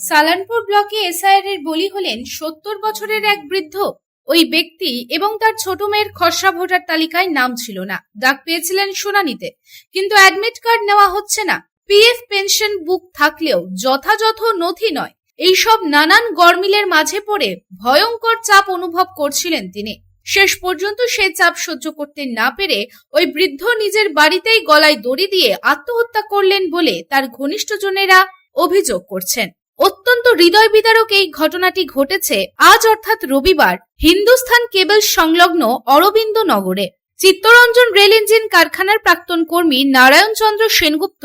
সালানপুর ব্লকে এসআইআর এর বলি হলেন 70 বছরের এক বৃদ্ধ। ওই ব্যক্তি এবং তার ছোট মেয়ের খসড়া ভোটার তালিকায় নাম ছিল না। ডাক পেয়েছিলেন শুনানিতে, কিন্তু অ্যাডমিট কার্ড নেওয়া হচ্ছে না। পিএফ পেনশন বুক থাকলেও যথাযথ নথি নয়। এইসব নানান গরমিলের মাঝে পড়ে ভয়ঙ্কর চাপ অনুভব করছিলেন তিনি। শেষ পর্যন্ত সেই চাপ সহ্য করতে না পেরে ওই বৃদ্ধ নিজের বাড়িতেই গলায় দড়ি দিয়ে আত্মহত্যা করলেন বলে তার ঘনিষ্ঠজনেরা অভিযোগ করছেন। অত্যন্ত হৃদয় বিদারক এই ঘটনাটি ঘটেছে আজ অর্থাৎ রবিবার হিন্দুস্থান কেবল সংলগ্ন অরবিন্দ নগরে। চিত্তরঞ্জন রেল ইঞ্জিন কারখানার প্রাক্তন কর্মী নারায়ণ চন্দ্র সেনগুপ্ত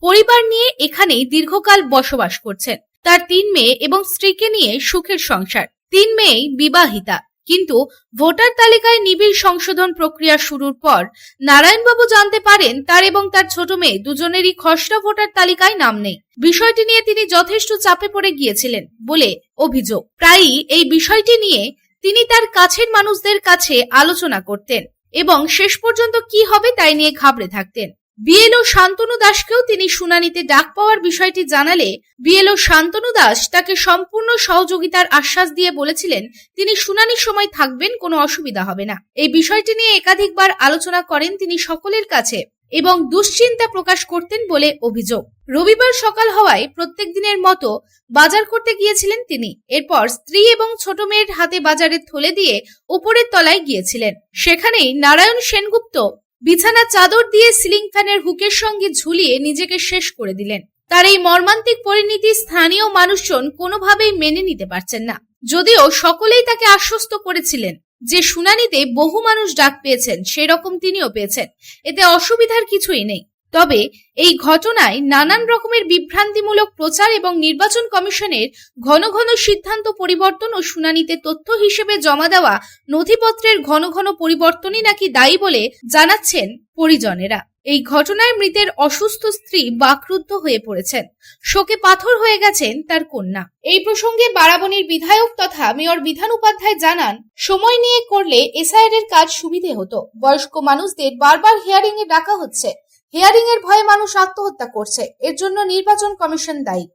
পরিবার নিয়ে এখানেই দীর্ঘকাল বসবাস করছেন। তার 3 মেয়ে এবং স্ত্রীকে নিয়ে সুখের সংসার। 3 মেয়েই বিবাহিতা, কিন্তু ভোটার তালিকায় নিবিড় সংশোধন প্রক্রিয়া শুরুর পর নারায়ণবাবু জানতে পারেন তার এবং তার ছোট মেয়ে দুজনেরই খসড়া ভোটার তালিকায় নাম নেই। বিষয়টি নিয়ে তিনি যথেষ্ট চাপে পড়ে গিয়েছিলেন বলে অভিযোগ। প্রায়ই এই বিষয়টি নিয়ে তিনি তার কাছের মানুষদের কাছে আলোচনা করতেন এবং শেষ পর্যন্ত কি হবে তাই নিয়ে ঘাবড়ে থাকতেন। বিএলও শান্তনু দাসকেও তিনি শুনানিতে ডাক পাওয়ার বিষয়টি জানালে বিএলও শান্তনু দাস তাকে সম্পূর্ণ সহযোগিতার আশ্বাস দিয়ে বলেছিলেন তিনি শুনানির সময় থাকবেন, কোনো অসুবিধা হবে না। এই বিষয়টি নিয়ে একাধিকবার আলোচনা করেন তিনি সকলের কাছে এবং দুশ্চিন্তা প্রকাশ করতেন বলে অভিযোগ। রবিবার সকাল হওয়ায় প্রত্যেক দিনের মতো বাজার করতে গিয়েছিলেন তিনি। এরপর স্ত্রী এবং ছোট মেয়ের হাতে বাজারের থলে দিয়ে উপরের তলায় গিয়েছিলেন। সেখানেই নারায়ণ সেনগুপ্ত বিছানা চাদর দিয়ে সিলিং ফ্যানের হুকের সঙ্গে ঝুলিয়ে নিজেকে শেষ করে দিলেন। তার এই মর্মান্তিক পরিণতি স্থানীয় মানুষজন কোনোভাবেই মেনে নিতে পারছেন না, যদিও সকলেই তাকে আশ্বস্ত করেছিলেন যে শুনানিতে বহু মানুষ ডাক পেয়েছেন, সেরকম তিনিও পেয়েছেন, এতে অসুবিধার কিছুই নেই। তবে এই ঘটনায় নানান রকমের বিভ্রান্তিমূলক প্রচার এবং নির্বাচন কমিশনের ঘন ঘন সিদ্ধান্ত পরিবর্তন ও শুনানিতে তথ্য হিসেবে জমা দেওয়া নথিপত্রের ঘন ঘন পরিবর্তনই নাকি দায়ী বলে জানাচ্ছেন পরিজনেরা। এই ঘটনায় মৃতের অসুস্থ স্ত্রী বাকরুদ্ধ হয়ে পড়েছেন। শোকে পাথর হয়ে গেছেন তার কন্যা। এই প্রসঙ্গে বারাবণীর বিধায়ক তথা মেয়র বিধান উপাধ্যায় জানান, সময় নিয়ে করলে এসআইআর এর কাজ সুবিধে হতো। বয়স্ক মানুষদের বারবার হিয়ারিং এ ডাকা হচ্ছে। হিয়ারিং এর ভয়ে মানুষ আত্মহত্যা করছে, এর জন্য নির্বাচন কমিশন দায়ী।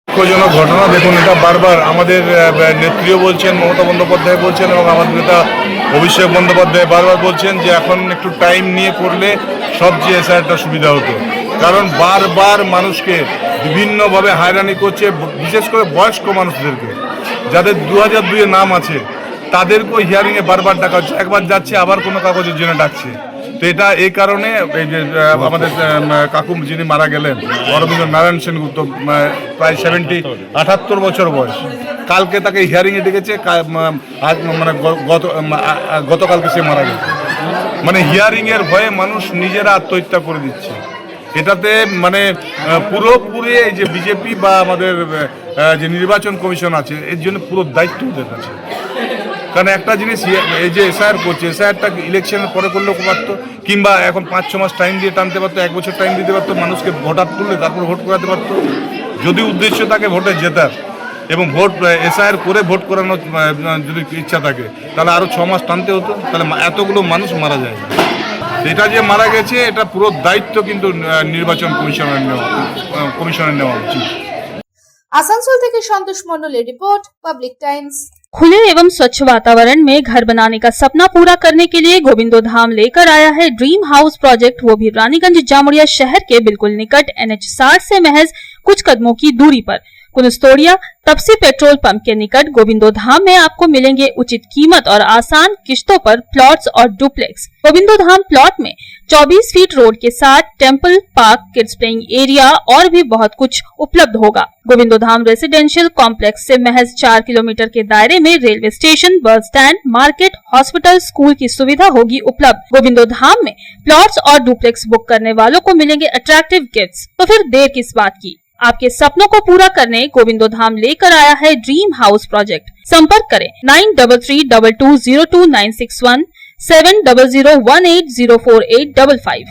দুঃখজনক ঘটনা। দেখুন, এটা বারবার আমাদের নেত্রীও বলছেন, মমতা বন্দ্যোপাধ্যায় বলছেন এবং আমাদের নেতা অভিষেক বন্দ্যোপাধ্যায় বারবার বলছেন যে এখন একটু টাইম নিয়ে করলে সবচেয়ে এসআইআরটা সুবিধা হতো। কারণ বারবার মানুষকে বিভিন্নভাবে হয়রানি করছে, বিশেষ করে বয়স্ক মানুষদেরকে, যাদের 2002-এ নাম আছে তাদেরকেও হিয়ারিংয়ে বারবার ডাকা হচ্ছে। একবার যাচ্ছে আবার কোনো কাগজের জন্য ডাকছে। তো এটা এই কারণে এই যে আমাদের কাকু যিনি মারা গেলেন অরবিন্দ নারায়ণ সেনগুপ্ত, প্রায় 78 বছর বয়স, কালকে তাকে হিয়ারিংয়ে ডেকেছে, মানে গতকালকে সে মারা গেছে। মানে হিয়ারিংয়ের ভয়ে মানুষ নিজেরা আত্মহত্যা করে দিচ্ছে। এটাতে মানে পুরোপুরি এই যে বিজেপি বা আমাদের যে নির্বাচন কমিশন আছে এর জন্য পুরো দায়িত্ব ওদের কাছে। কারণ একটা জিনিস, এই যে এসআইআর করছে, এসআইআরটা ইলেকশনের পরে করলেও পারতো, কিংবা এখন 5-6 মাস টাইম দিয়ে টানতে পারতো, 1 বছর টাইম দিতে পারতো, মানুষকে ভোটার তুললে তারপর ভোট করাতে পারতো। যদি উদ্দেশ্য থাকে ভোটে জেতার এবং ভোট এসআইআর করে ভোট করানো যদি ইচ্ছা থাকে, তাহলে আরও 6 মাস টানতে হতো, তাহলে এতগুলো মানুষ মারা যায়। এটা যে মারা গেছে এটা পুরো দায়িত্ব কিন্তু নির্বাচন কমিশনের নেওয়া উচিত। आसनसोल থেকে সন্তোষ মণ্ডলের রিপোর্ট, পাবলিক টাইমস। खुले एवं स्वच्छ वातावरण में घर बनाने का सपना पूरा करने के लिए गोविंदो धाम लेकर आया है ड्रीम हाउस प्रोजेक्ट, वो भी रानीगंज जामुड़िया शहर के बिल्कुल निकट NH 60 से महज कुछ कदमों की दूरी पर। कुनस्तोड़िया तपसी पेट्रोल पंप के निकट गोविंदो धाम में आपको मिलेंगे उचित कीमत और आसान किश्तों पर प्लॉट्स और डुप्लेक्स। गोविंदो धाम प्लॉट में 24 फीट रोड के साथ temple, park, kids playing area और भी बहुत कुछ उपलब्ध होगा। गोविंदो धाम रेसिडेंशियल कॉम्प्लेक्स से महज 4 किलोमीटर के दायरे में railway station, bus stand, market, hospital, school की सुविधा होगी उपलब्ध। गोविंदो धाम में प्लॉट्स और डुप्लेक्स बुक करने वालों को मिलेंगे अट्रैक्टिव गिफ्ट्स। तो फिर देर किस बात की, आपके सपनों को पूरा करने गोविंदो धाम लेकर आया है ड्रीम हाउस प्रोजेक्ट। संपर्क करें 9332202961, 7001804855।